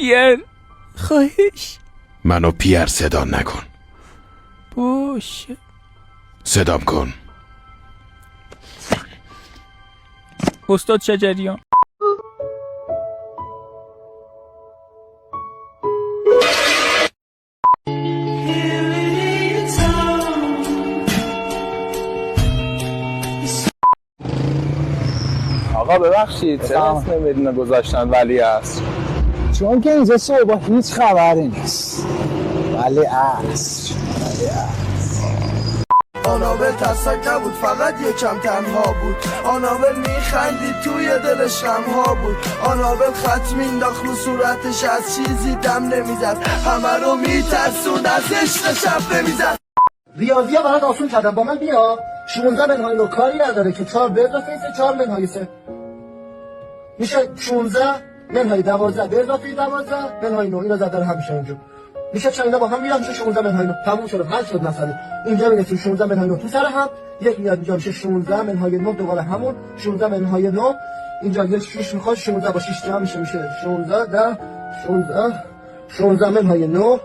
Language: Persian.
پیر، خواهش. منو پیر صدا نکن. باشه. صدام کن. استاد شجریان. آقا ببخشید چرا اسم مدینه گذاشتن ولی عصر؟ چون که اینجا صبح هیچ خبری نیست. ولی عصر آنابل ترسک نبود، فقط یکم تنها بود. آنابل میخندید توی دلش غمها بود. آنابل خط مینداخت رو صورتش، از چیزی دم نمیزد، همه رو میترسون، از عشق شب نمیزد. ریاضی ها برات آسون کردم، با من بیا. 16 منهای نو کاری نداره که 4 به اضافه 4 منهای 3 میشه 16 منهای 12 به اضافه 12 منهای 9. اینو زدن همیشه اینجا میشه چند اینا با هم میرم میشه 16 منهای 9. تموم شد، حل شد مسئله. اینجا میرسیم 16 منهای 9 تو سر هم، یک میاد اینجا میشه 16 منهای 9 دوباره همون 16 منهای 9. اینجا یه 6 میخواد 16 با 6 جمع میشه 16 10 16 منهای 9